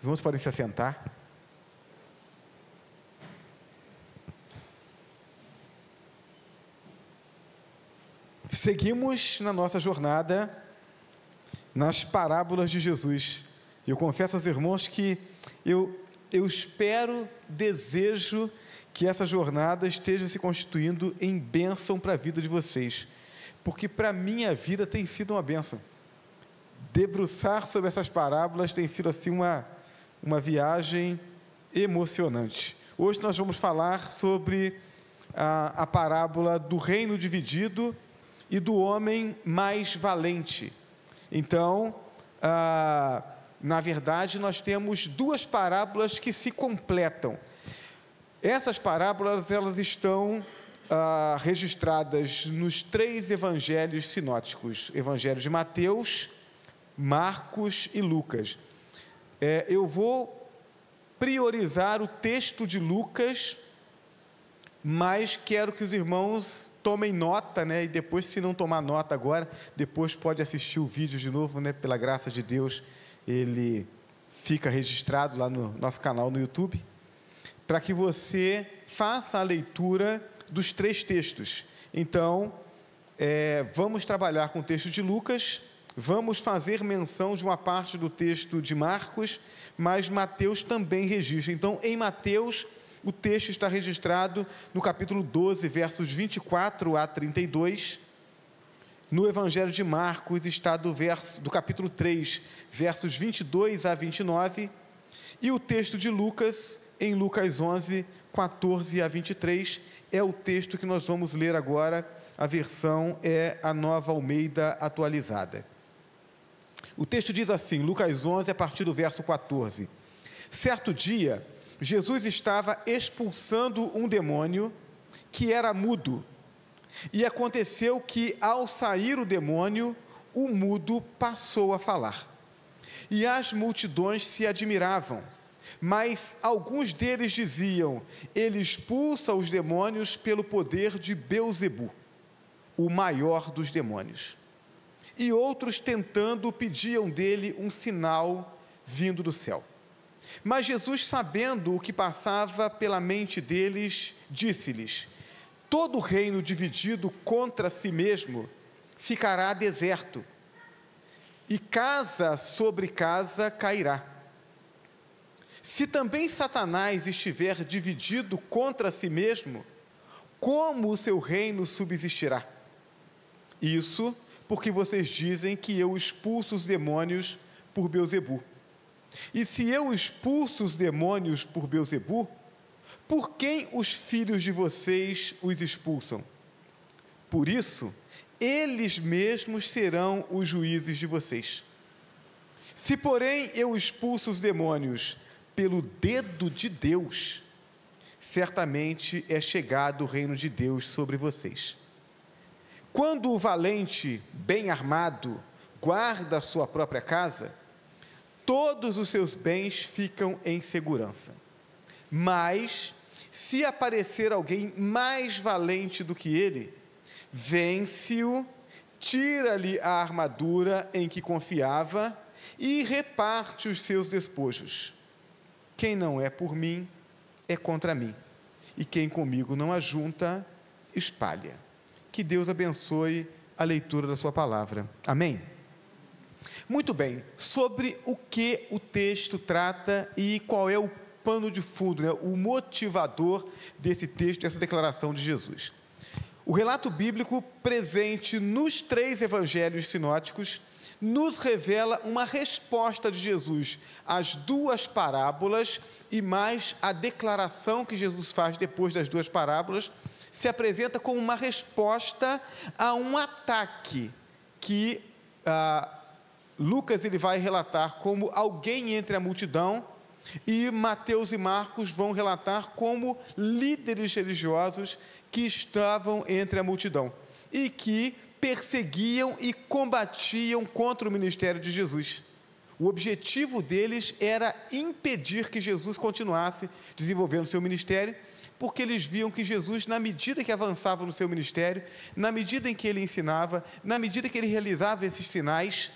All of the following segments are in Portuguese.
Os irmãos podem se assentar. Seguimos na nossa jornada nas parábolas de Jesus. Eu confesso aos irmãos que eu espero, desejo que essa jornada esteja se constituindo em bênção para a vida de vocês, porque para a minha vida tem sido uma bênção. Debruçar sobre essas parábolas tem sido assim uma viagem emocionante. Hoje nós vamos falar sobre a parábola do reino dividido e do homem mais valente. Então, na verdade, nós temos duas parábolas que se completam. Essas parábolas, elas estão registradas nos 3 evangelhos sinóticos: Evangelho de Mateus, Marcos e Lucas. Eu vou priorizar o texto de Lucas, mas quero que os irmãos tomem nota, né? E depois, se não tomar nota agora, depois pode assistir o vídeo de novo, né? Pela graça de Deus, ele fica registrado lá no nosso canal no YouTube, para que você faça a leitura dos 3 textos. Então, vamos trabalhar com o texto de Lucas, vamos fazer menção de uma parte do texto de Marcos, mas Mateus também registra. Então, em Mateus, o texto está registrado no capítulo 12, versos 24 a 32. No Evangelho de Marcos está do capítulo 3, versos 22 a 29. E o texto de Lucas, em Lucas 11, 14 a 23, é o texto que nós vamos ler agora. A versão é a Nova Almeida atualizada. O texto diz assim, Lucas 11, a partir do verso 14. Certo dia, Jesus estava expulsando um demônio que era mudo. E aconteceu que, ao sair o demônio, o mudo passou a falar. E as multidões se admiravam. Mas alguns deles diziam: ele expulsa os demônios pelo poder de Beelzebu, o maior dos demônios. E outros, tentando, pediam dele um sinal vindo do céu. Mas Jesus, sabendo o que passava pela mente deles, disse-lhes: todo reino dividido contra si mesmo ficará deserto, e casa sobre casa cairá. Se também Satanás estiver dividido contra si mesmo, como o seu reino subsistirá? Isso porque vocês dizem que eu expulso os demônios por Beelzebu. E se eu expulso os demônios por Beelzebu, por quem os filhos de vocês os expulsam? Por isso, eles mesmos serão os juízes de vocês. Se, porém, eu expulso os demônios pelo dedo de Deus, certamente é chegado o reino de Deus sobre vocês. Quando o valente, bem armado, guarda a sua própria casa, todos os seus bens ficam em segurança. Mas, se aparecer alguém mais valente do que ele, vence-o, tira-lhe a armadura em que confiava e reparte os seus despojos. Quem não é por mim, é contra mim, e quem comigo não ajunta, espalha. Que Deus abençoe a leitura da sua palavra. Amém? Muito bem, sobre o que o texto trata e qual é o pano de fundo, né, o motivador desse texto, dessa declaração de Jesus. O relato bíblico presente nos 3 evangelhos sinóticos nos revela uma resposta de Jesus às 2 parábolas e mais a declaração que Jesus faz depois das 2 parábolas, se apresenta como uma resposta a um ataque que Lucas ele vai relatar como alguém entre a multidão, e Mateus e Marcos vão relatar como líderes religiosos que estavam entre a multidão e que perseguiam e combatiam contra o ministério de Jesus. O objetivo deles era impedir que Jesus continuasse desenvolvendo seu ministério, porque eles viam que Jesus, na medida que avançava no seu ministério, na medida em que ele ensinava, na medida que ele realizava esses sinais,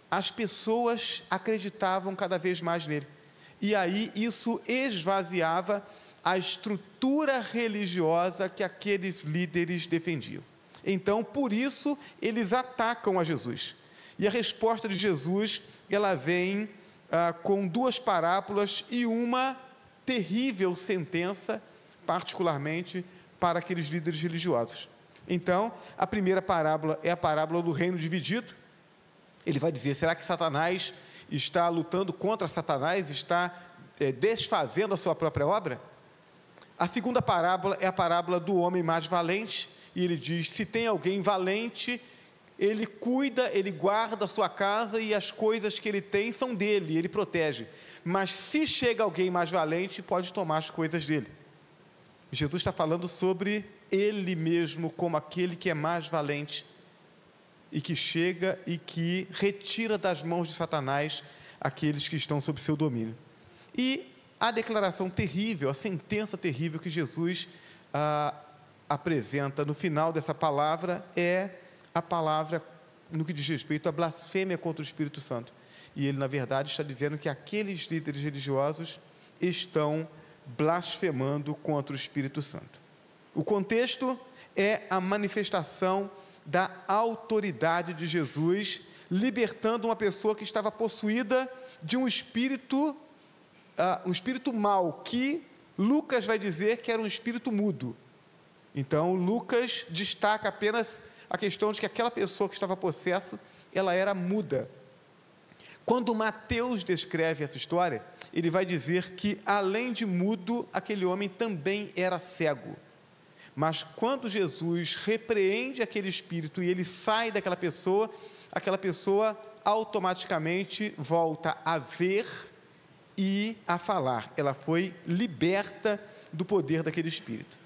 as pessoas acreditavam cada vez mais nele. e aí isso esvaziava a estrutura religiosa que aqueles líderes defendiam. Então, por isso, eles atacam a Jesus. E a resposta de Jesus, ela vem com duas parábolas e uma terrível sentença, particularmente para aqueles líderes religiosos. Então, a primeira parábola é a parábola do reino dividido. Ele vai dizer, será que Satanás está lutando contra Satanás, está desfazendo a sua própria obra? A segunda parábola é a parábola do homem mais valente, e ele diz, se tem alguém valente, ele cuida, ele guarda a sua casa e as coisas que ele tem são dele, ele protege. Mas se chega alguém mais valente, pode tomar as coisas dele. Jesus está falando sobre ele mesmo como aquele que é mais valente e que chega e que retira das mãos de Satanás aqueles que estão sob seu domínio. E a declaração terrível, a sentença terrível que Jesus apresenta no final dessa palavra é a palavra no que diz respeito à blasfêmia contra o Espírito Santo. E ele, na verdade, está dizendo que aqueles líderes religiosos estão blasfemando contra o Espírito Santo. O contexto é a manifestação da autoridade de Jesus, libertando uma pessoa que estava possuída de um espírito mau, que Lucas vai dizer que era um espírito mudo. Então, Lucas destaca apenas a questão de que aquela pessoa que estava possessa, ela era muda. Quando Mateus descreve essa história, ele vai dizer que, além de mudo, aquele homem também era cego. Mas quando Jesus repreende aquele espírito e ele sai daquela pessoa, aquela pessoa automaticamente volta a ver e a falar. Ela foi liberta do poder daquele espírito.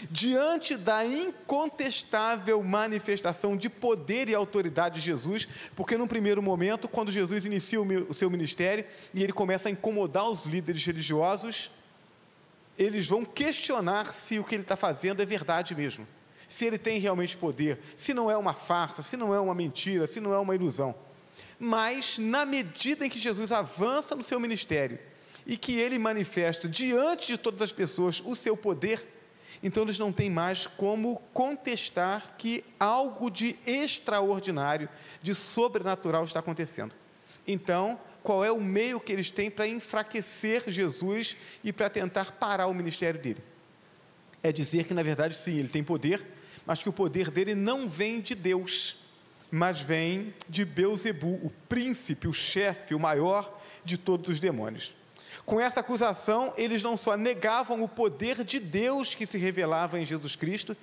Diante da incontestável manifestação de poder e autoridade de Jesus, porque num primeiro momento, quando Jesus inicia o seu ministério e ele começa a incomodar os líderes religiosos, eles vão questionar se o que ele está fazendo é verdade mesmo, se ele tem realmente poder, se não é uma farsa, se não é uma mentira, se não é uma ilusão. Mas, na medida em que Jesus avança no seu ministério e que ele manifesta diante de todas as pessoas o seu poder, então eles não têm mais como contestar que algo de extraordinário, de sobrenatural está acontecendo. Então, qual é o meio que eles têm para enfraquecer Jesus e para tentar parar o ministério dele? É dizer que, na verdade, sim, ele tem poder, mas que o poder dele não vem de Deus, mas vem de Beelzebul, o príncipe, o chefe, o maior de todos os demônios. Com essa acusação, eles não só negavam o poder de Deus que se revelava em Jesus Cristo,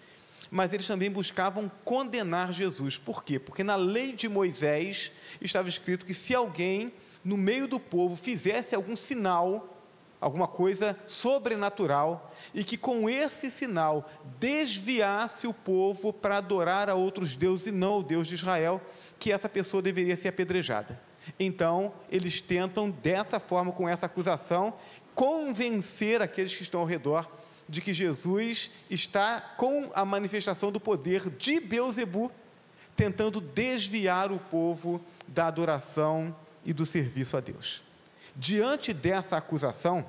mas eles também buscavam condenar Jesus. Por quê? Porque na lei de Moisés estava escrito que se alguém no meio do povo fizesse algum sinal, alguma coisa sobrenatural, e que com esse sinal desviasse o povo para adorar a outros deuses e não o Deus de Israel, que essa pessoa deveria ser apedrejada. Então, eles tentam, dessa forma, com essa acusação, convencer aqueles que estão ao redor de que Jesus está com a manifestação do poder de Beelzebul, tentando desviar o povo da adoração e do serviço a Deus. Diante dessa acusação,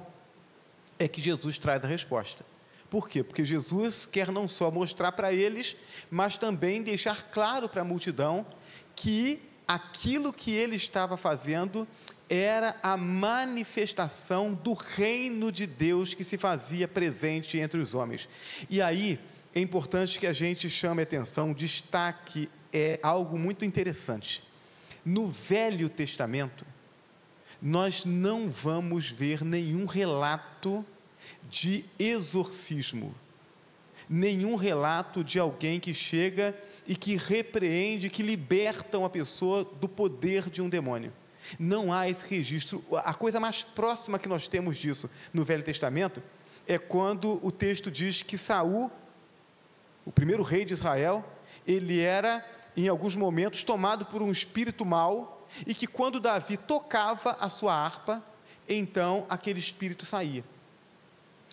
é que Jesus traz a resposta. Por quê? Porque Jesus quer não só mostrar para eles, mas também deixar claro para a multidão que aquilo que ele estava fazendo era a manifestação do reino de Deus que se fazia presente entre os homens. E aí, é importante que a gente chame a atenção, destaque algo muito interessante. No Velho Testamento, nós não vamos ver nenhum relato de exorcismo, nenhum relato de alguém que chega e que repreende, que liberta uma pessoa do poder de um demônio. Não há esse registro. A coisa mais próxima que nós temos disso no Velho Testamento é quando o texto diz que Saul, o primeiro rei de Israel, ele era, em alguns momentos, tomado por um espírito mau, e que quando Davi tocava a sua harpa, então aquele espírito saía.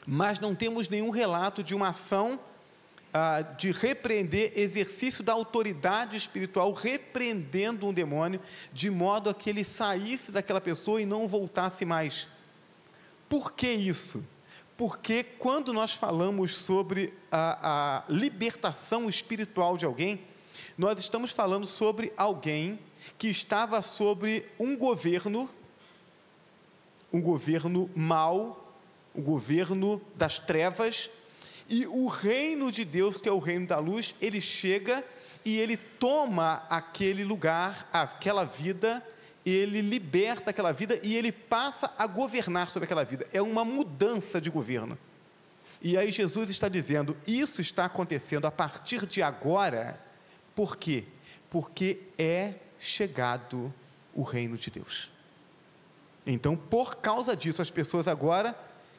Mas não temos nenhum relato de uma ação de repreender, exercício da autoridade espiritual, repreendendo um demônio, de modo a que ele saísse daquela pessoa e não voltasse mais. Por que isso? Porque quando nós falamos sobre a libertação espiritual de alguém, nós estamos falando sobre alguém que estava sobre um governo mau, o governo das trevas, e o reino de Deus, que é o reino da luz, ele chega e ele toma aquele lugar, aquela vida, ele liberta aquela vida e ele passa a governar sobre aquela vida. É uma mudança de governo. E aí Jesus está dizendo, isso está acontecendo a partir de agora. Por quê? Porque é chegado o reino de Deus. Então, por causa disso, as pessoas agora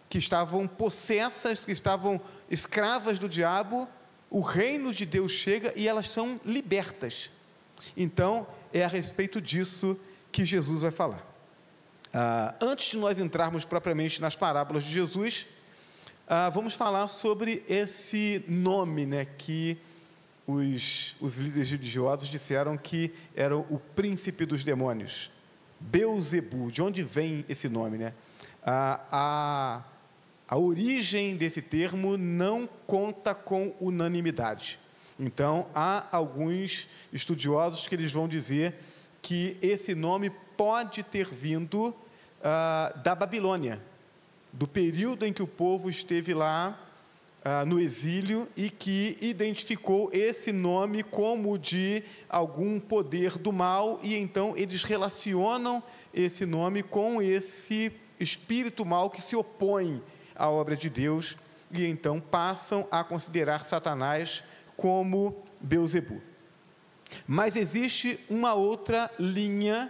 que estavam possessas, que estavam escravas do diabo, o reino de Deus chega e elas são libertas. Então, é a respeito disso que Jesus vai falar. Antes de nós entrarmos propriamente nas parábolas de Jesus, vamos falar sobre esse nome, né, que os líderes religiosos disseram que era o príncipe dos demônios, Beelzebu. De onde vem esse nome, né? A origem desse termo não conta com unanimidade. Então, há alguns estudiosos que eles vão dizer que esse nome pode ter vindo da Babilônia, do período em que o povo esteve lá no exílio e que identificou esse nome como de algum poder do mal, e então eles relacionam esse nome com esse espírito mal que se opõe à obra de Deus, e então passam a considerar Satanás como Beelzebu. Mas existe uma outra linha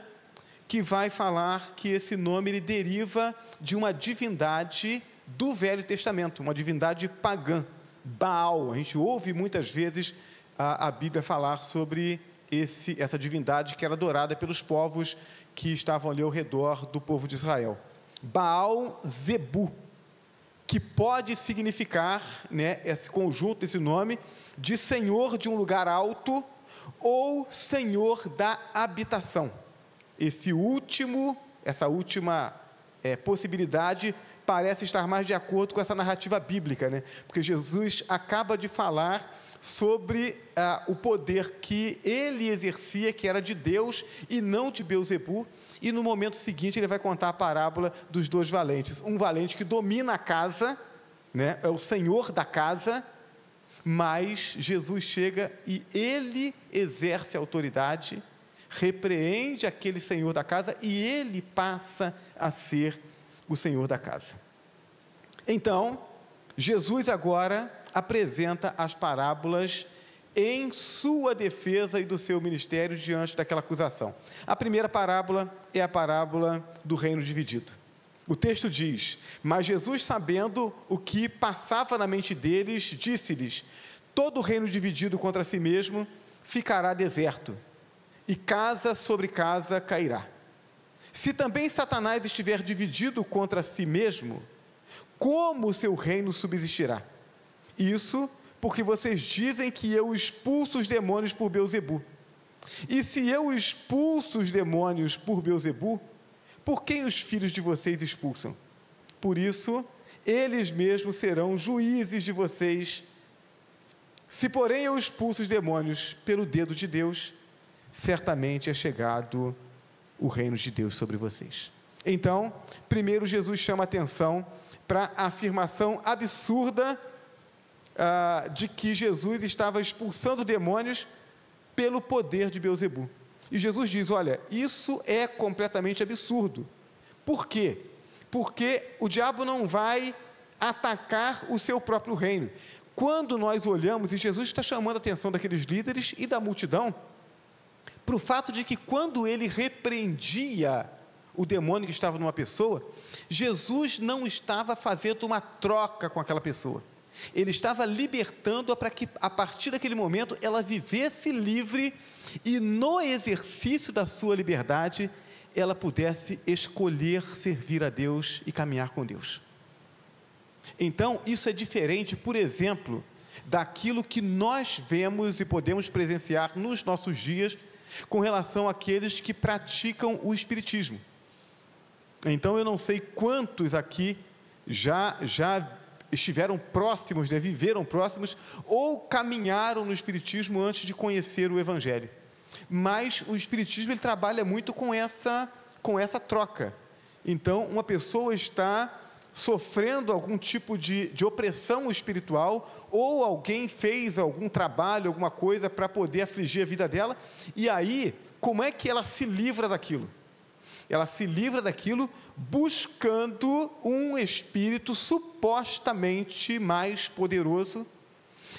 que vai falar que esse nome ele deriva de uma divindade do Velho Testamento, uma divindade pagã, Baal. A gente ouve muitas vezes a Bíblia falar sobre essa divindade que era adorada pelos povos que estavam ali ao redor do povo de Israel. Baal-zebu, que pode significar, né, esse conjunto, esse nome, de senhor de um lugar alto ou senhor da habitação. Essa última possibilidade parece estar mais de acordo com essa narrativa bíblica, né? Porque Jesus acaba de falar sobre o poder que ele exercia, que era de Deus e não de Beelzebu, e no momento seguinte ele vai contar a parábola dos dois valentes. Um valente que domina a casa, né? É o senhor da casa, mas Jesus chega e ele exerce a autoridade, repreende aquele senhor da casa e ele passa a ser o senhor da casa. Então, Jesus agora apresenta as parábolas em sua defesa e do seu ministério diante daquela acusação. A primeira parábola é a parábola do reino dividido. O texto diz: mas Jesus, sabendo o que passava na mente deles, disse-lhes: todo reino dividido contra si mesmo ficará deserto, e casa sobre casa cairá. Se também Satanás estiver dividido contra si mesmo, como o seu reino subsistirá? Isso porque vocês dizem que eu expulso os demônios por Beelzebu. E se eu expulso os demônios por Beelzebu, por quem os filhos de vocês expulsam? Por isso, eles mesmos serão juízes de vocês. Se, porém, eu expulso os demônios pelo dedo de Deus, certamente é chegado o reino de Deus sobre vocês. Então, primeiro Jesus chama a atenção para a afirmação absurda de que Jesus estava expulsando demônios pelo poder de Beelzebu. E Jesus diz: olha, isso é completamente absurdo. Por quê? Porque o diabo não vai atacar o seu próprio reino. Quando nós olhamos, e Jesus está chamando a atenção daqueles líderes e da multidão, para o fato de que quando ele repreendia o demônio que estava numa pessoa, Jesus não estava fazendo uma troca com aquela pessoa. Ele estava libertando-a para que, a partir daquele momento, ela vivesse livre e, no exercício da sua liberdade, ela pudesse escolher servir a Deus e caminhar com Deus. Então, isso é diferente, por exemplo, daquilo que nós vemos e podemos presenciar nos nossos dias com relação àqueles que praticam o espiritismo. Então eu não sei quantos aqui já estiveram próximos, né, viveram próximos, ou caminharam no Espiritismo antes de conhecer o Evangelho. Mas o Espiritismo ele trabalha muito com essa troca. Então, uma pessoa está sofrendo algum tipo de opressão espiritual, ou alguém fez algum trabalho, alguma coisa para poder afligir a vida dela, e aí, como é que ela se livra daquilo? Ela se livra daquilo buscando um espírito supostamente mais poderoso,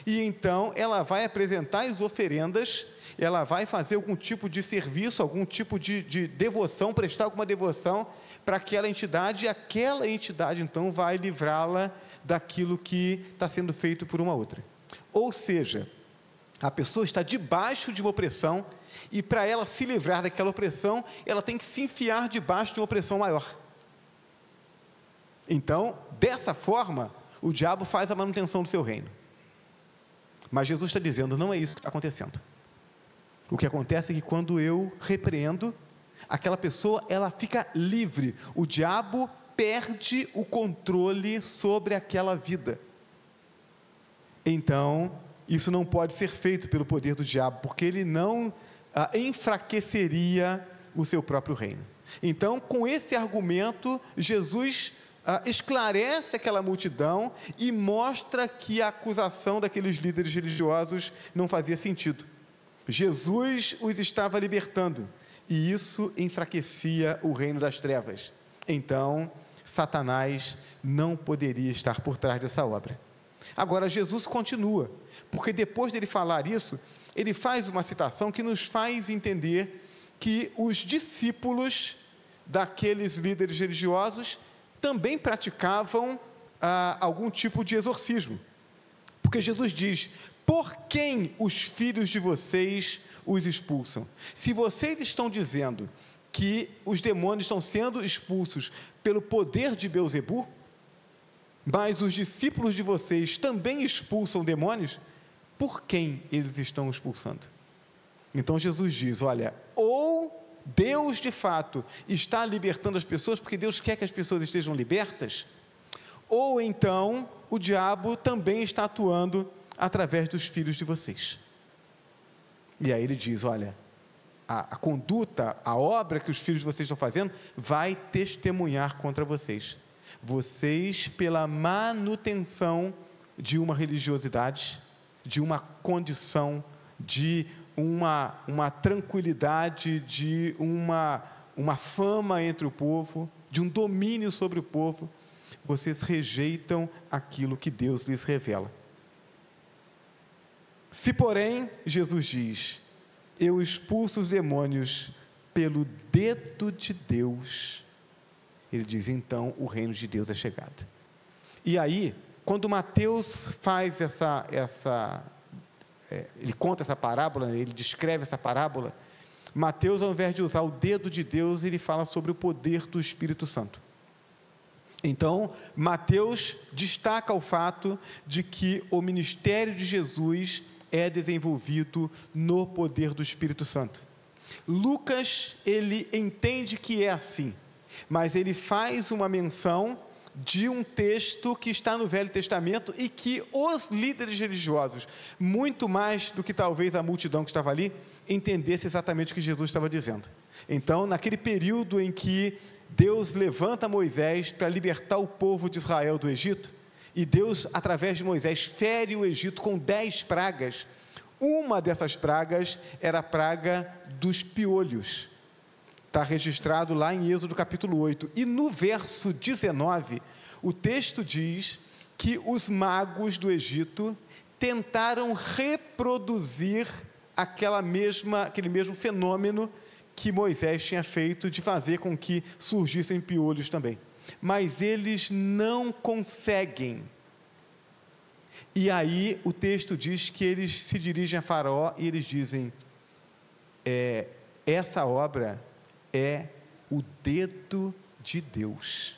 e então ela vai apresentar as oferendas, ela vai fazer algum tipo de serviço, algum tipo de devoção, prestar alguma devoção para aquela entidade, e aquela entidade então vai livrá-la daquilo que está sendo feito por uma outra. Ou seja, a pessoa está debaixo de uma opressão, e para ela se livrar daquela opressão, ela tem que se enfiar debaixo de uma opressão maior. Então, dessa forma, o diabo faz a manutenção do seu reino. Mas Jesus está dizendo, não é isso que está acontecendo. O que acontece é que quando eu repreendo, aquela pessoa, ela fica livre. O diabo perde o controle sobre aquela vida. Então, isso não pode ser feito pelo poder do diabo, porque ele não enfraqueceria o seu próprio reino. Então, com esse argumento, Jesus esclarece aquela multidão e mostra que a acusação daqueles líderes religiosos não fazia sentido. Jesus os estava libertando, e isso enfraquecia o reino das trevas. Então, Satanás não poderia estar por trás dessa obra. Agora, Jesus continua, porque depois dele falar isso, ele faz uma citação que nos faz entender que os discípulos daqueles líderes religiosos também praticavam algum tipo de exorcismo, porque Jesus diz, por quem os filhos de vocês os expulsam? Se vocês estão dizendo que os demônios estão sendo expulsos pelo poder de Beelzebu, mas os discípulos de vocês também expulsam demônios, por quem eles estão expulsando? Então Jesus diz, olha, ou Deus de fato está libertando as pessoas, porque Deus quer que as pessoas estejam libertas, ou então o diabo também está atuando através dos filhos de vocês. E aí ele diz, olha, a conduta, a obra que os filhos de vocês estão fazendo, vai testemunhar contra vocês. Vocês, pela manutenção de uma religiosidade, de uma condição, de uma tranquilidade, de uma fama entre o povo, de um domínio sobre o povo, vocês rejeitam aquilo que Deus lhes revela. Se, porém, Jesus diz, eu expulso os demônios pelo dedo de Deus, ele diz, então o reino de Deus é chegado. E aí, quando Mateus faz ele conta essa parábola, ele descreve essa parábola, Mateus, ao invés de usar o dedo de Deus, ele fala sobre o poder do Espírito Santo. Então, Mateus destaca o fato de que o ministério de Jesus é desenvolvido no poder do Espírito Santo. Lucas, ele entende que é assim, mas ele faz uma menção de um texto que está no Velho Testamento e que os líderes religiosos, muito mais do que talvez a multidão que estava ali, entendesse exatamente o que Jesus estava dizendo. Então, naquele período em que Deus levanta Moisés para libertar o povo de Israel do Egito, e Deus, através de Moisés, fere o Egito com 10 pragas, uma dessas pragas era a praga dos piolhos, está registrado lá em Êxodo capítulo 8, e no verso 19, o texto diz que os magos do Egito tentaram reproduzir aquele mesmo fenômeno que Moisés tinha feito, de fazer com que surgissem piolhos também, mas eles não conseguem. E aí o texto diz que eles se dirigem a Faraó e eles dizem, essa obra é o dedo de Deus.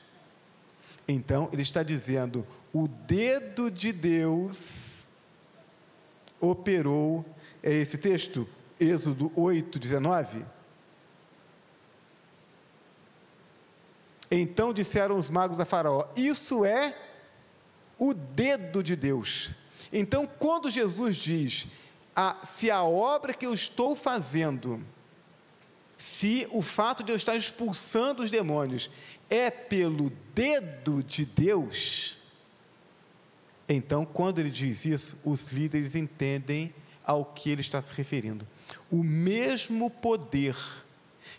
Então ele está dizendo, o dedo de Deus operou, é esse texto, Êxodo 8, 19, Então disseram os magos a Faraó: isso é o dedo de Deus. Então, quando Jesus diz, se a obra que eu estou fazendo, se o fato de eu estar expulsando os demônios é pelo dedo de Deus, então, quando ele diz isso, os líderes entendem ao que ele está se referindo. O mesmo poder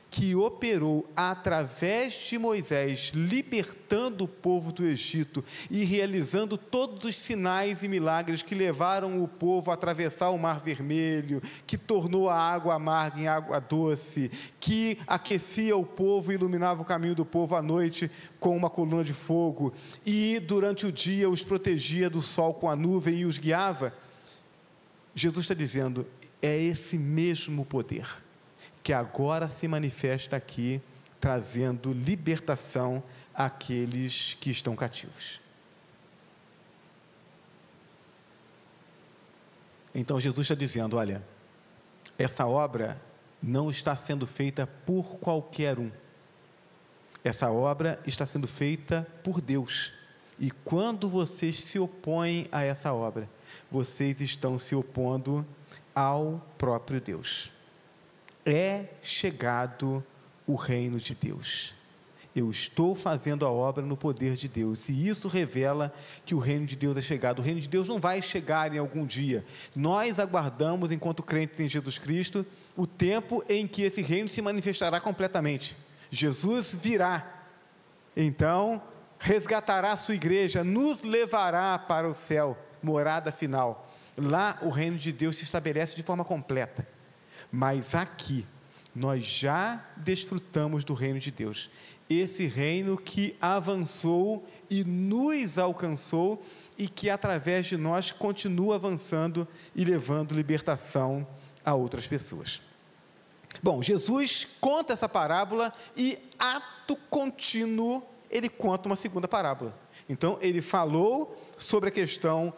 que operou através de Moisés, libertando o povo do Egito e realizando todos os sinais e milagres que levaram o povo a atravessar o Mar Vermelho, que tornou a água amarga em água doce, que aquecia o povo e iluminava o caminho do povo à noite com uma coluna de fogo, e durante o dia os protegia do sol com a nuvem e os guiava. Jesus está dizendo, é esse mesmo poder que agora se manifesta aqui, trazendo libertação àqueles que estão cativos. Então Jesus está dizendo, olha, essa obra não está sendo feita por qualquer um, essa obra está sendo feita por Deus, e quando vocês se opõem a essa obra, vocês estão se opondo ao próprio Deus. É chegado o reino de Deus. Eu estou fazendo a obra no poder de Deus, e isso revela que o reino de Deus é chegado. O reino de Deus não vai chegar em algum dia. Nós aguardamos, enquanto crentes em Jesus Cristo, o tempo em que esse reino se manifestará completamente. Jesus virá, então resgatará a sua igreja, nos levará para o céu, morada final. Lá o reino de Deus se estabelece de forma completa. Mas aqui, nós já desfrutamos do reino de Deus, esse reino que avançou e nos alcançou, e que através de nós continua avançando e levando libertação a outras pessoas. Bom, Jesus conta essa parábola e, ato contínuo, ele conta uma segunda parábola. Então, ele falou sobre a questão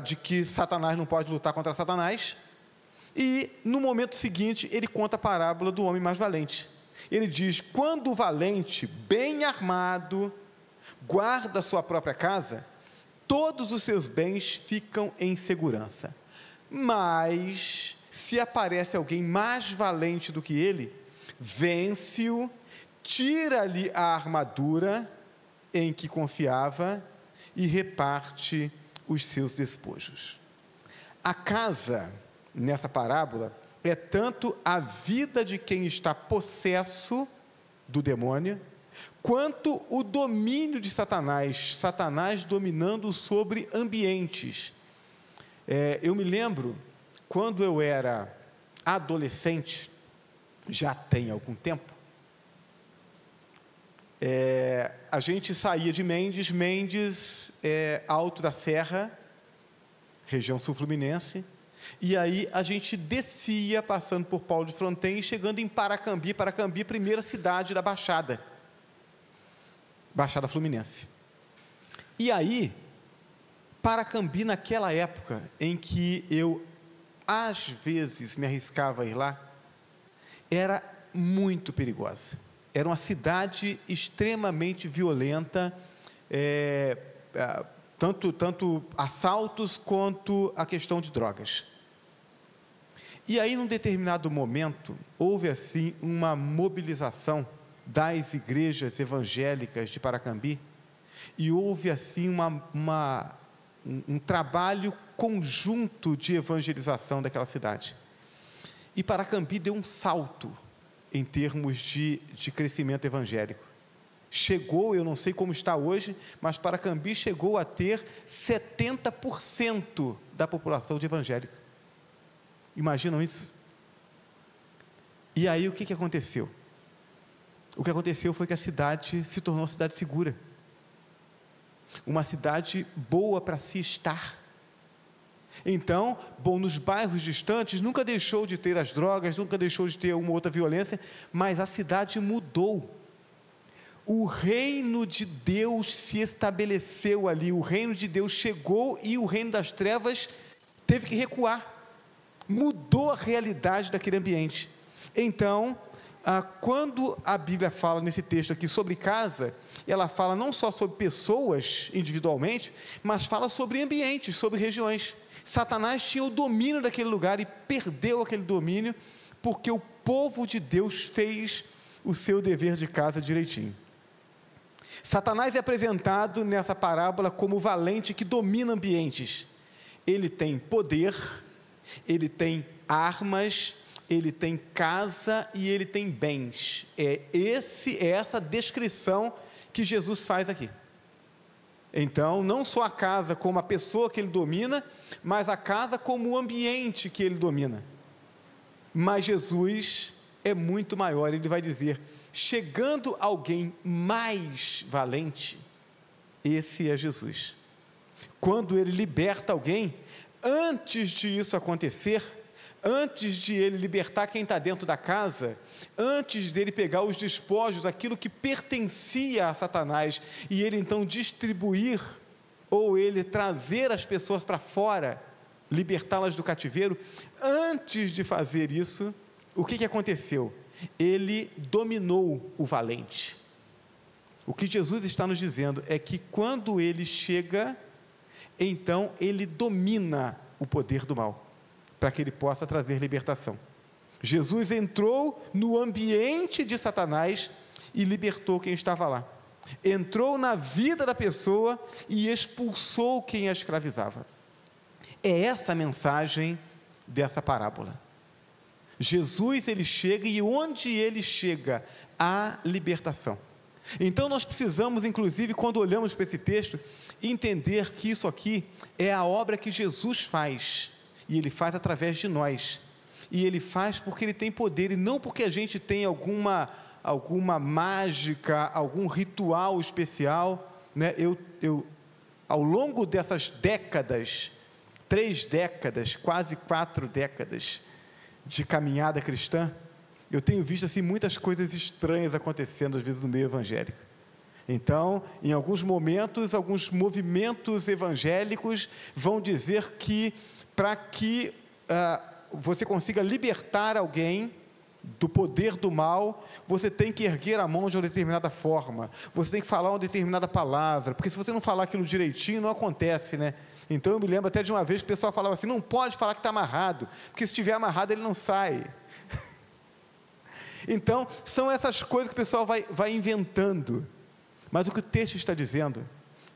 de que Satanás não pode lutar contra Satanás, e no momento seguinte ele conta a parábola do homem mais valente. Ele diz, quando o valente, bem armado, guarda a sua própria casa, todos os seus bens ficam em segurança. Mas, se aparece alguém mais valente do que ele, vence-o, tira-lhe a armadura em que confiava e reparte os seus despojos. A casa, nessa parábola, é tanto a vida de quem está possesso do demônio, quanto o domínio de Satanás, Satanás dominando sobre ambientes. Eu me lembro, quando eu era adolescente, já tem algum tempo, a gente saía de Mendes, Alto da Serra, região sul-fluminense, e aí a gente descia, passando por Paulo de Fronten, e chegando em Paracambi, primeira cidade da Baixada Fluminense. E aí, Paracambi, naquela época em que eu, às vezes, me arriscava a ir lá, era muito perigosa. Era uma cidade extremamente violenta, tanto assaltos quanto a questão de drogas. E aí, num determinado momento, houve assim uma mobilização das igrejas evangélicas de Paracambi, e houve assim um trabalho conjunto de evangelização daquela cidade. E Paracambi deu um salto em termos de crescimento evangélico. Chegou, eu não sei como está hoje, mas Paracambi chegou a ter 70% da população de evangélica. Imaginam isso? E aí o que aconteceu? O que aconteceu foi que a cidade se tornou uma cidade segura, uma cidade boa para se estar. Então, nos bairros distantes nunca deixou de ter as drogas, nunca deixou de ter uma outra violência, mas a cidade mudou. O reino de Deus se estabeleceu ali, o reino de Deus chegou e o reino das trevas teve que recuar, mudou a realidade daquele ambiente. Então, quando a Bíblia fala nesse texto aqui sobre casa, ela fala não só sobre pessoas individualmente, mas fala sobre ambientes, sobre regiões. Satanás tinha o domínio daquele lugar e perdeu aquele domínio, porque o povo de Deus fez o seu dever de casa direitinho. Satanás é apresentado nessa parábola como o valente que domina ambientes. Ele tem poder, ele tem armas, ele tem casa e ele tem bens. É essa descrição que Jesus faz aqui. Então, não só a casa como a pessoa que ele domina, mas a casa como o ambiente que ele domina. Mas Jesus é muito maior, ele vai dizer: chegando alguém mais valente, esse é Jesus. Quando ele liberta alguém, antes de isso acontecer, antes de ele libertar quem está dentro da casa, antes dele pegar os despojos, aquilo que pertencia a Satanás, e ele então distribuir, ou ele trazer as pessoas para fora, libertá-las do cativeiro, antes de fazer isso, o que aconteceu? Ele dominou o valente. O que Jesus está nos dizendo é que quando ele chega, então ele domina o poder do mal, para que ele possa trazer libertação. Jesus entrou no ambiente de Satanás e libertou quem estava lá. Entrou na vida da pessoa e expulsou quem a escravizava. É essa a mensagem dessa parábola. Jesus, ele chega, e onde ele chega, há libertação. Então nós precisamos, inclusive, quando olhamos para esse texto, entender que isso aqui é a obra que Jesus faz, e ele faz através de nós, e ele faz porque ele tem poder, e não porque a gente tem alguma mágica, algum ritual especial, né? Ao longo dessas décadas, 3 décadas, quase 4 décadas de caminhada cristã, eu tenho visto assim muitas coisas estranhas acontecendo às vezes no meio evangélico. Então, em alguns momentos, alguns movimentos evangélicos vão dizer que para que você consiga libertar alguém do poder do mal, você tem que erguer a mão de uma determinada forma, você tem que falar uma determinada palavra, porque se você não falar aquilo direitinho, não acontece, né? Então eu me lembro até de uma vez que o pessoal falava assim: não pode falar que está amarrado, porque se estiver amarrado ele não sai. Então, são essas coisas que o pessoal vai inventando, mas o que o texto está dizendo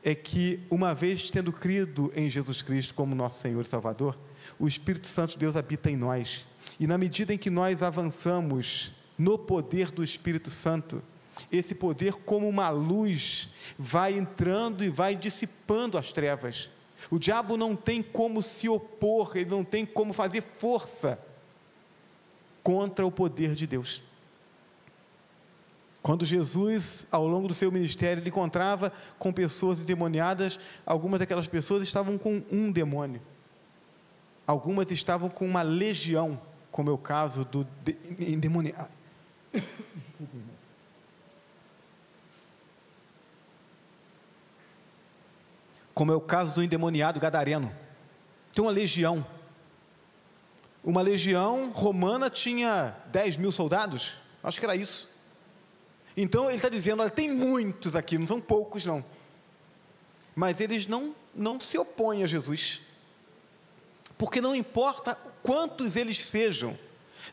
é que, uma vez tendo crido em Jesus Cristo como nosso Senhor e Salvador, o Espírito Santo de Deus habita em nós, e na medida em que nós avançamos no poder do Espírito Santo, esse poder, como uma luz, vai entrando e vai dissipando as trevas. O diabo não tem como se opor, ele não tem como fazer força contra o poder de Deus. Quando Jesus, ao longo do seu ministério, ele encontrava com pessoas endemoniadas, algumas daquelas pessoas estavam com um demônio, algumas estavam com uma legião, como é o caso do endemoniado. Como é o caso do endemoniado gadareno. Tem uma legião. Uma legião romana tinha 10.000 soldados, acho que era isso. Então ele está dizendo: olha, tem muitos aqui, não são poucos não, mas eles não se opõem a Jesus, porque não importa quantos eles sejam,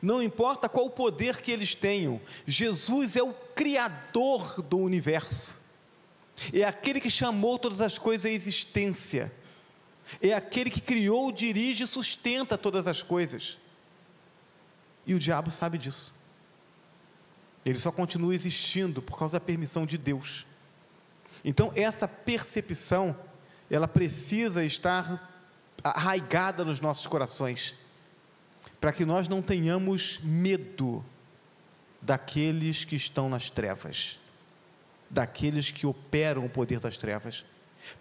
não importa qual o poder que eles tenham, Jesus é o Criador do universo, é aquele que chamou todas as coisas à existência, é aquele que criou, dirige e sustenta todas as coisas, e o diabo sabe disso. Ele só continua existindo por causa da permissão de Deus. Então essa percepção, ela precisa estar arraigada nos nossos corações, para que nós não tenhamos medo daqueles que estão nas trevas, daqueles que operam o poder das trevas,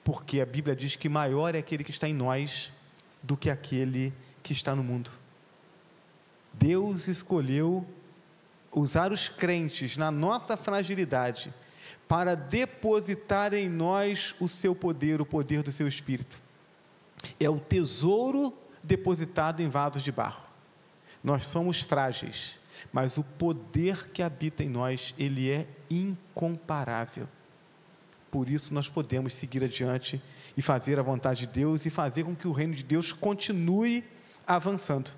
porque a Bíblia diz que maior é aquele que está em nós do que aquele que está no mundo. Deus escolheu usar os crentes na nossa fragilidade para depositar em nós o seu poder, o poder do seu Espírito. É o tesouro depositado em vasos de barro. Nós somos frágeis, mas o poder que habita em nós, ele é incomparável. Por isso nós podemos seguir adiante e fazer a vontade de Deus e fazer com que o reino de Deus continue avançando.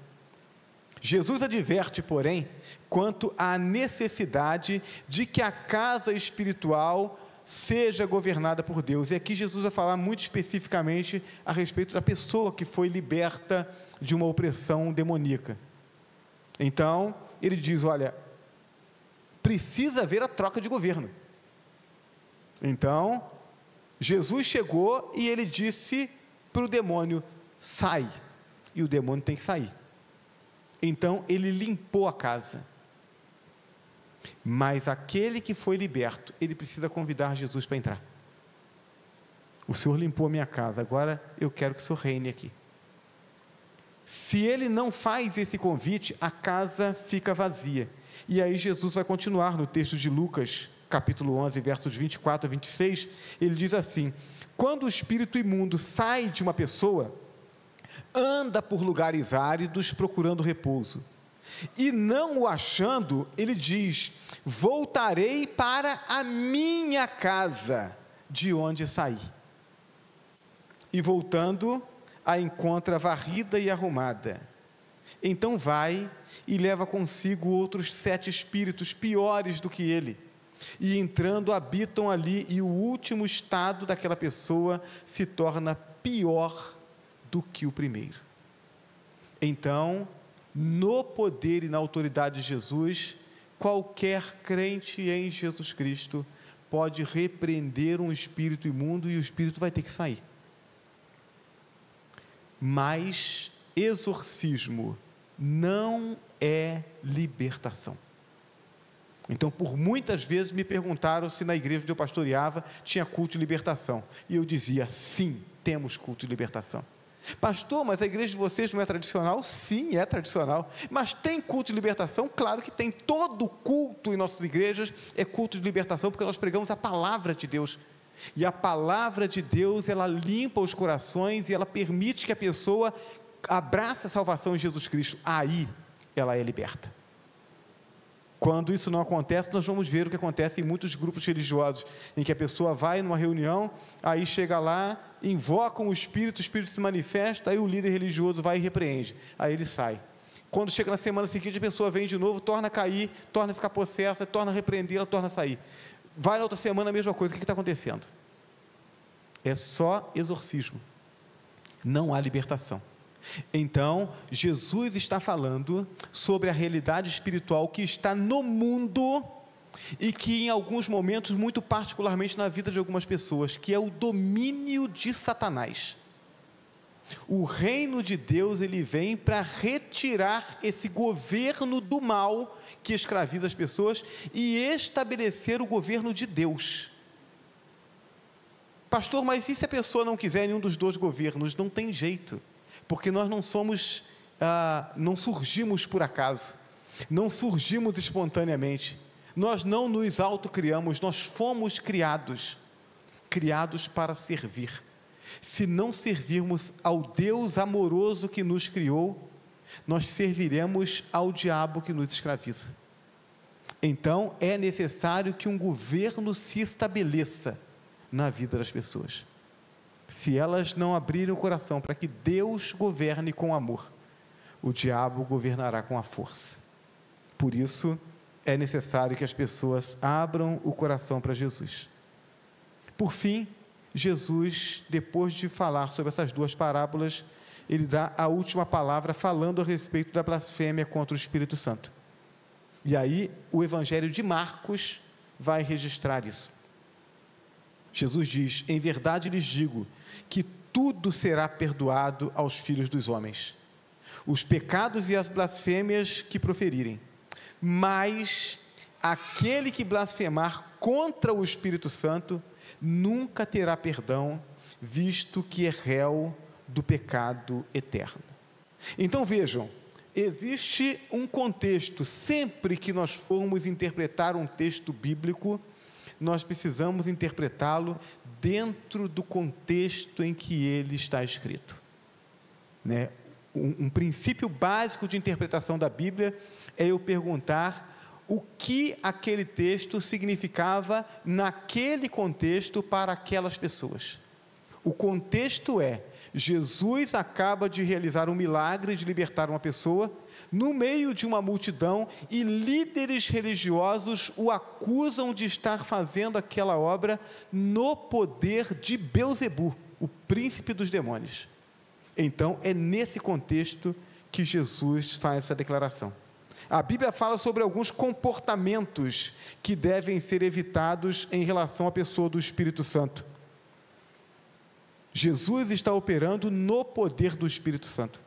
Jesus adverte, porém, quanto à necessidade de que a casa espiritual seja governada por Deus. E aqui Jesus vai falar muito especificamente a respeito da pessoa que foi liberta de uma opressão demoníaca. Então, ele diz, olha, precisa haver a troca de governo. Então, Jesus chegou e ele disse para o demônio, sai, e o demônio tem que sair. Então, ele limpou a casa. Mas aquele que foi liberto, ele precisa convidar Jesus para entrar. O Senhor limpou a minha casa, agora eu quero que o Senhor reine aqui. Se ele não faz esse convite, a casa fica vazia. E aí Jesus vai continuar no texto de Lucas, capítulo 11, versos 24 a 26, ele diz assim, quando o espírito imundo sai de uma pessoa, anda por lugares áridos procurando repouso, e não o achando, ele diz, voltarei para a minha casa, de onde saí. E voltando, a encontra varrida e arrumada. Então vai e leva consigo outros 7 espíritos piores do que ele, e entrando habitam ali, e o último estado daquela pessoa se torna pior do que o primeiro. Então, no poder e na autoridade de Jesus, qualquer crente em Jesus Cristo pode repreender um espírito imundo e o espírito vai ter que sair. Mas exorcismo não é libertação. Então, por muitas vezes me perguntaram se na igreja onde eu pastoreava tinha culto de libertação. E eu dizia, sim, temos culto de libertação. Pastor, mas a igreja de vocês não é tradicional? Sim, é tradicional. Mas tem culto de libertação? Claro que tem. Todo culto em nossas igrejas é culto de libertação, porque nós pregamos a palavra de Deus. E a palavra de Deus, ela limpa os corações e ela permite que a pessoa abrace a salvação em Jesus Cristo. Aí, ela é liberta. Quando isso não acontece, nós vamos ver o que acontece em muitos grupos religiosos, em que a pessoa vai numa reunião, aí chega lá, invocam o espírito se manifesta, aí o líder religioso vai e repreende, aí ele sai. Quando chega na semana seguinte, a pessoa vem de novo, torna a cair, torna a ficar possessa, torna a repreender, ela torna a sair. Vai na outra semana, a mesma coisa. O que está acontecendo? É só exorcismo, não há libertação. Então, Jesus está falando sobre a realidade espiritual que está no mundo e que em alguns momentos, muito particularmente na vida de algumas pessoas, que é o domínio de Satanás. O reino de Deus, ele vem para retirar esse governo do mal que escraviza as pessoas e estabelecer o governo de Deus. Pastor, mas e se a pessoa não quiser nenhum dos 2 governos? Não tem jeito. Porque nós não somos, não surgimos por acaso, não surgimos espontaneamente, nós não nos autocriamos, nós fomos criados para servir. Se não servirmos ao Deus amoroso que nos criou, nós serviremos ao diabo que nos escraviza. Então, é necessário que um governo se estabeleça na vida das pessoas. Se elas não abrirem o coração para que Deus governe com amor, o diabo governará com a força. Por isso, é necessário que as pessoas abram o coração para Jesus. Por fim, Jesus, depois de falar sobre essas 2 parábolas, ele dá a última palavra falando a respeito da blasfêmia contra o Espírito Santo. E aí, o Evangelho de Marcos vai registrar isso. Jesus diz, em verdade lhes digo, que tudo será perdoado aos filhos dos homens, os pecados e as blasfêmias que proferirem, mas aquele que blasfemar contra o Espírito Santo, nunca terá perdão, visto que é réu do pecado eterno. Então vejam, existe um contexto, sempre que nós formos interpretar um texto bíblico, nós precisamos interpretá-lo dentro do contexto em que ele está escrito, né? um princípio básico de interpretação da Bíblia é eu perguntar o que aquele texto significava naquele contexto para aquelas pessoas. O contexto é: Jesus acaba de realizar um milagre de libertar uma pessoa no meio de uma multidão e líderes religiosos o acusam de estar fazendo aquela obra no poder de Beelzebu, o príncipe dos demônios. Então, é nesse contexto que Jesus faz essa declaração. A Bíblia fala sobre alguns comportamentos que devem ser evitados em relação à pessoa do Espírito Santo. Jesus está operando no poder do Espírito Santo.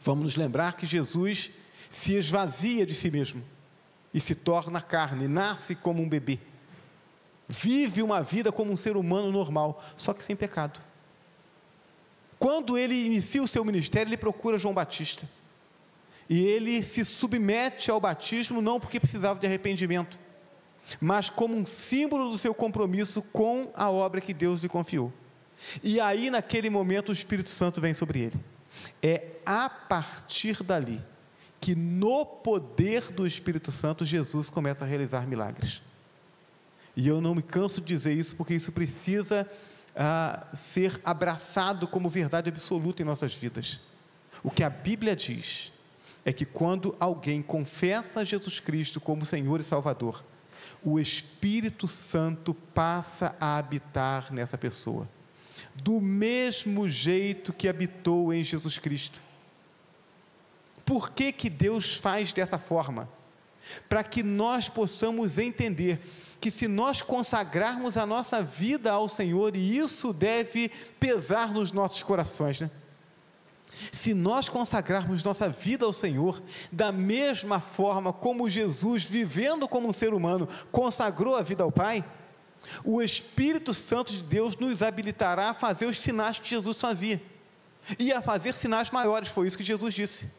Vamos nos lembrar que Jesus se esvazia de si mesmo e se torna carne, nasce como um bebê, vive uma vida como um ser humano normal, só que sem pecado. Quando ele inicia o seu ministério, ele procura João Batista, e ele se submete ao batismo, não porque precisava de arrependimento, mas como um símbolo do seu compromisso com a obra que Deus lhe confiou. E aí, naquele momento, o Espírito Santo vem sobre ele. É a partir dali que, no poder do Espírito Santo, Jesus começa a realizar milagres. E eu não me canso de dizer isso, porque isso precisa ser abraçado como verdade absoluta em nossas vidas. O que a Bíblia diz é que quando alguém confessa Jesus Cristo como Senhor e Salvador, o Espírito Santo passa a habitar nessa pessoa, do mesmo jeito que habitou em Jesus Cristo. Por que que Deus faz dessa forma? Para que nós possamos entender que, se nós consagrarmos a nossa vida ao Senhor, e isso deve pesar nos nossos corações, né? Se nós consagrarmos nossa vida ao Senhor, da mesma forma como Jesus, vivendo como um ser humano, consagrou a vida ao Pai, o Espírito Santo de Deus nos habilitará a fazer os sinais que Jesus fazia, e a fazer sinais maiores. Foi isso que Jesus disse: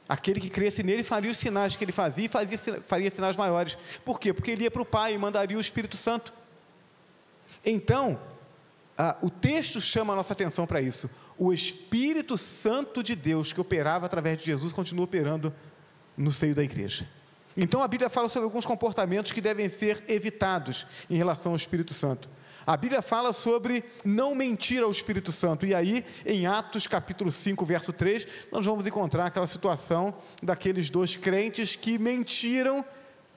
aquele que cresce nele faria os sinais que ele fazia, e faria sinais maiores. Por quê? Porque ele ia para o Pai e mandaria o Espírito Santo. Então, o texto chama a nossa atenção para isso. O Espírito Santo de Deus, que operava através de Jesus, continua operando no seio da igreja. Então, a Bíblia fala sobre alguns comportamentos que devem ser evitados em relação ao Espírito Santo. A Bíblia fala sobre não mentir ao Espírito Santo, e aí, em Atos capítulo 5, verso 3, nós vamos encontrar aquela situação daqueles dois crentes que mentiram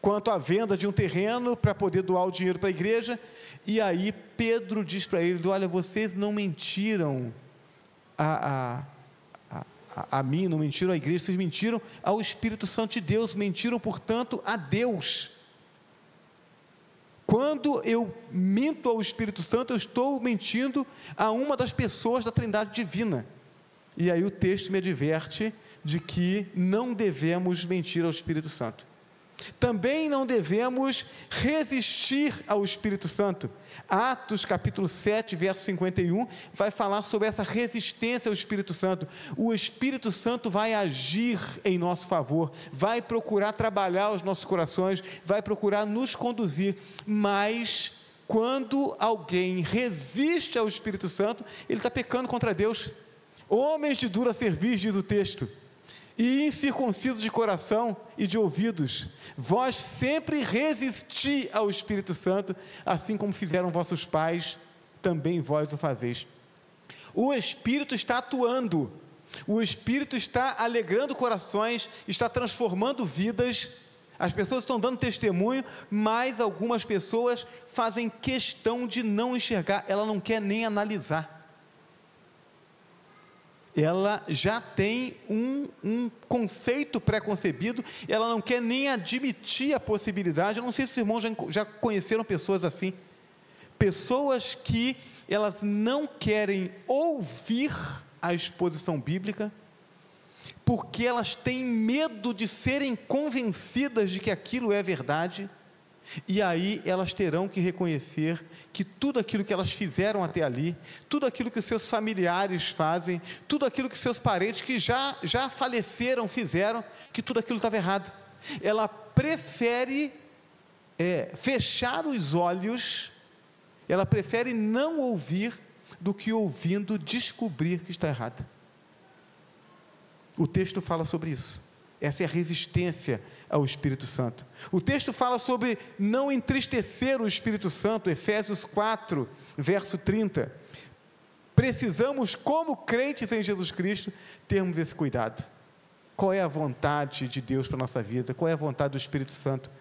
quanto à venda de um terreno para poder doar o dinheiro para a igreja, e aí Pedro diz para eles: olha, vocês não mentiram a mim, não mentiram à igreja, vocês mentiram ao Espírito Santo de Deus, mentiram, portanto, a Deus. Quando eu minto ao Espírito Santo, eu estou mentindo a uma das pessoas da Trindade Divina. E aí o texto me adverte de que não devemos mentir ao Espírito Santo. Também não devemos resistir ao Espírito Santo. Atos capítulo 7, verso 51, vai falar sobre essa resistência ao Espírito Santo. O Espírito Santo vai agir em nosso favor, vai procurar trabalhar os nossos corações, vai procurar nos conduzir, mas quando alguém resiste ao Espírito Santo, ele está pecando contra Deus. Homens de dura cerviz, diz o texto, e incircuncisos de coração e de ouvidos, vós sempre resisti ao Espírito Santo, assim como fizeram vossos pais, também vós o fazeis. O Espírito está atuando, o Espírito está alegrando corações, está transformando vidas. As pessoas estão dando testemunho, mas algumas pessoas fazem questão de não enxergar, ela não quer nem analisar. Ela já tem um conceito pré-concebido, ela não quer nem admitir a possibilidade. Eu não sei se os irmãos já conheceram pessoas assim, pessoas que elas não querem ouvir a exposição bíblica, porque elas têm medo de serem convencidas de que aquilo é verdade, e aí elas terão que reconhecer que tudo aquilo que elas fizeram até ali, tudo aquilo que os seus familiares fazem, tudo aquilo que seus parentes que já faleceram fizeram, que tudo aquilo estava errado. Ela prefere fechar os olhos, ela prefere não ouvir, do que ouvindo descobrir que está errado. O texto fala sobre isso. Essa é a resistência ao Espírito Santo. O texto fala sobre não entristecer o Espírito Santo, Efésios 4, verso 30. Precisamos, como crentes em Jesus Cristo, termos esse cuidado. Qual é a vontade de Deus para a nossa vida? Qual é a vontade do Espírito Santo?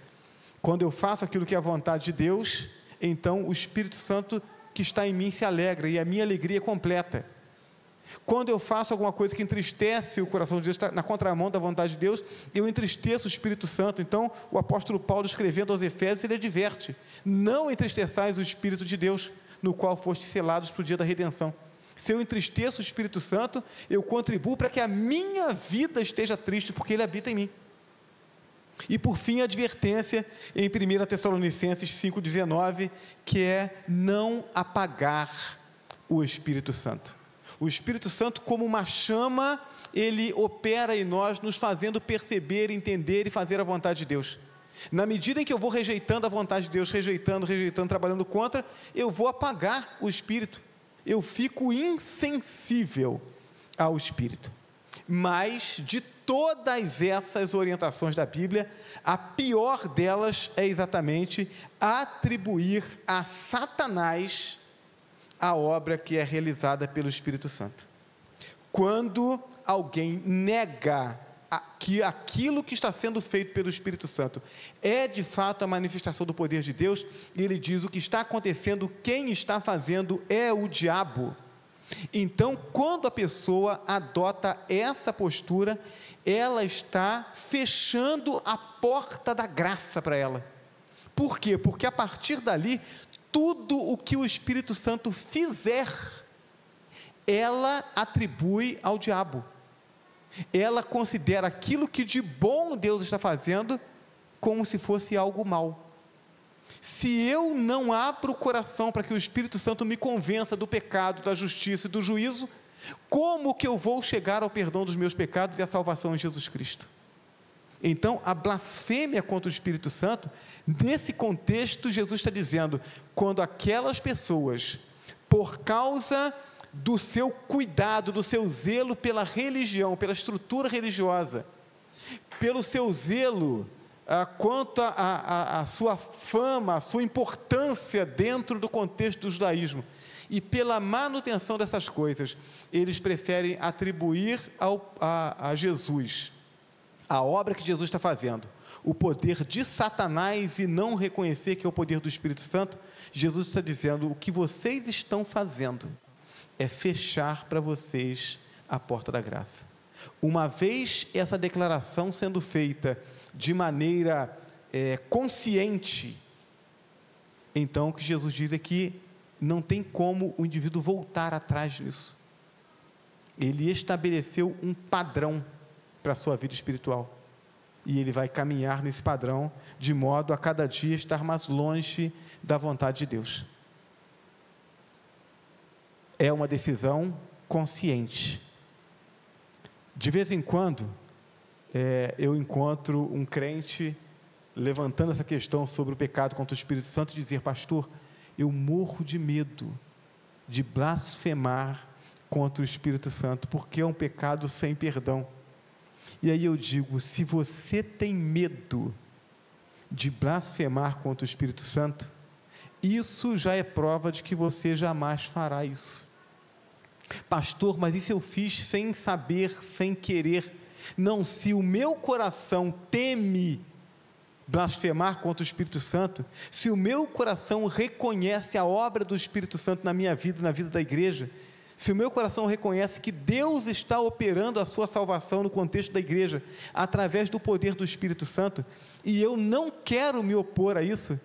Quando eu faço aquilo que é a vontade de Deus, então o Espírito Santo que está em mim se alegra, e a minha alegria é completa. Quando eu faço alguma coisa que entristece o coração de Deus, está na contramão da vontade de Deus, eu entristeço o Espírito Santo. Então, o apóstolo Paulo, escrevendo aos Efésios, ele adverte: não entristeçais o Espírito de Deus, no qual fostes selados para o dia da redenção. Se eu entristeço o Espírito Santo, eu contribuo para que a minha vida esteja triste, porque ele habita em mim. E por fim, a advertência em 1 Tessalonicenses 5,19, que é não apagar o Espírito Santo. O Espírito Santo, como uma chama, ele opera em nós, nos fazendo perceber, entender e fazer a vontade de Deus. Na medida em que eu vou rejeitando a vontade de Deus, rejeitando, trabalhando contra, eu vou apagar o Espírito. Eu fico insensível ao Espírito. Mas, de todas essas orientações da Bíblia, a pior delas é exatamente atribuir a Satanás a obra que é realizada pelo Espírito Santo. Quando alguém nega que aquilo que está sendo feito pelo Espírito Santo é de fato a manifestação do poder de Deus, ele diz: o que está acontecendo, quem está fazendo é o diabo. Então, quando a pessoa adota essa postura, ela está fechando a porta da graça para ela. Por quê? Porque a partir dali, tudo o que o Espírito Santo fizer, ela atribui ao diabo. Ela considera aquilo que de bom Deus está fazendo como se fosse algo mal. Se eu não abro o coração para que o Espírito Santo me convença do pecado, da justiça e do juízo, como que eu vou chegar ao perdão dos meus pecados e à salvação em Jesus Cristo? Então, a blasfêmia contra o Espírito Santo, nesse contexto, Jesus está dizendo: quando aquelas pessoas, por causa do seu cuidado, do seu zelo pela religião, pela estrutura religiosa, pelo seu zelo quanto à sua fama, à sua importância dentro do contexto do judaísmo, e pela manutenção dessas coisas, eles preferem atribuir a Jesus a obra que Jesus está fazendo, o poder de Satanás, e não reconhecer que é o poder do Espírito Santo. Jesus está dizendo: o que vocês estão fazendo é fechar para vocês a porta da graça. Uma vez essa declaração sendo feita de maneira consciente, então o que Jesus diz é que não tem como o indivíduo voltar atrás nisso. Ele estabeleceu um padrão para a sua vida espiritual, e ele vai caminhar nesse padrão, de modo a cada dia estar mais longe da vontade de Deus. É uma decisão consciente. De vez em quando, eu encontro um crente levantando essa questão sobre o pecado contra o Espírito Santo e dizer: pastor, eu morro de medo de blasfemar contra o Espírito Santo, porque é um pecado sem perdão. E aí eu digo: se você tem medo de blasfemar contra o Espírito Santo, isso já é prova de que você jamais fará isso. Pastor, mas isso eu fiz sem saber, sem querer. Não, se o meu coração teme blasfemar contra o Espírito Santo, se o meu coração reconhece a obra do Espírito Santo na minha vida, na vida da igreja, se o meu coração reconhece que Deus está operando a sua salvação no contexto da igreja, através do poder do Espírito Santo, e eu não quero me opor a isso,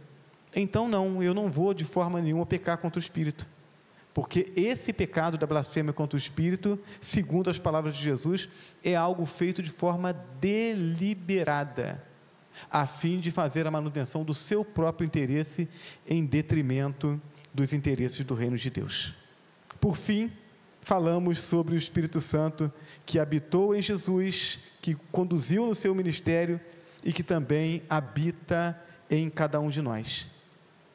então não, eu não vou de forma nenhuma pecar contra o Espírito, porque esse pecado da blasfêmia contra o Espírito, segundo as palavras de Jesus, é algo feito de forma deliberada, a fim de fazer a manutenção do seu próprio interesse em detrimento dos interesses do reino de Deus. Por fim, falamos sobre o Espírito Santo que habitou em Jesus, que conduziu no seu ministério e que também habita em cada um de nós.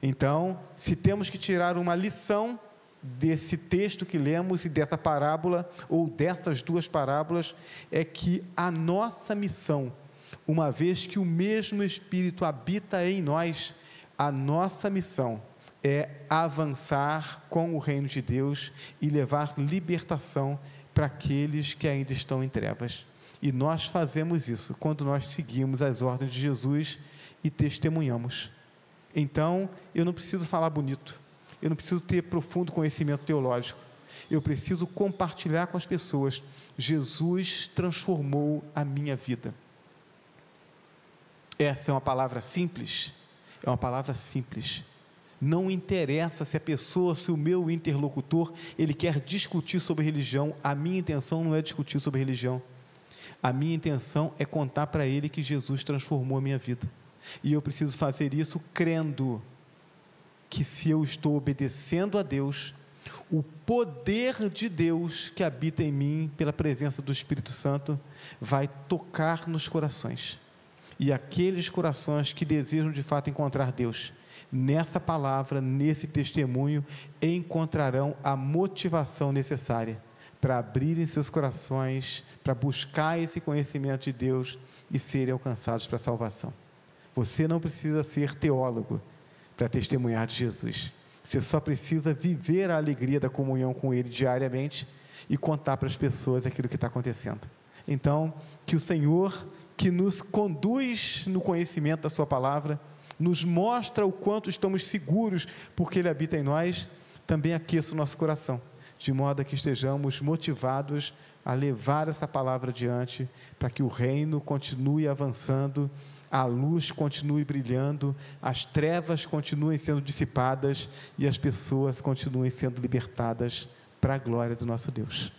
Então, se temos que tirar uma lição desse texto que lemos e dessa parábola, ou dessas duas parábolas, é que a nossa missão, uma vez que o mesmo Espírito habita em nós, a nossa missão é avançar com o reino de Deus e levar libertação para aqueles que ainda estão em trevas. E nós fazemos isso quando nós seguimos as ordens de Jesus e testemunhamos. Então, eu não preciso falar bonito, eu não preciso ter profundo conhecimento teológico, eu preciso compartilhar com as pessoas: Jesus transformou a minha vida. Essa é uma palavra simples, é uma palavra simples. Não interessa se a pessoa, se o meu interlocutor, ele quer discutir sobre religião. A minha intenção não é discutir sobre religião, a minha intenção é contar para ele que Jesus transformou a minha vida, e eu preciso fazer isso crendo que, se eu estou obedecendo a Deus, o poder de Deus que habita em mim, pela presença do Espírito Santo, vai tocar nos corações, e aqueles corações que desejam de fato encontrar Deus, nessa palavra, nesse testemunho, encontrarão a motivação necessária para abrirem seus corações, para buscar esse conhecimento de Deus e serem alcançados para a salvação. Você não precisa ser teólogo para testemunhar de Jesus, você só precisa viver a alegria da comunhão com Ele diariamente e contar para as pessoas aquilo que está acontecendo. Então, que o Senhor, que nos conduz no conhecimento da sua palavra, nos mostra o quanto estamos seguros porque Ele habita em nós, também aqueça o nosso coração, de modo a que estejamos motivados a levar essa palavra adiante, para que o reino continue avançando, a luz continue brilhando, as trevas continuem sendo dissipadas e as pessoas continuem sendo libertadas para a glória do nosso Deus.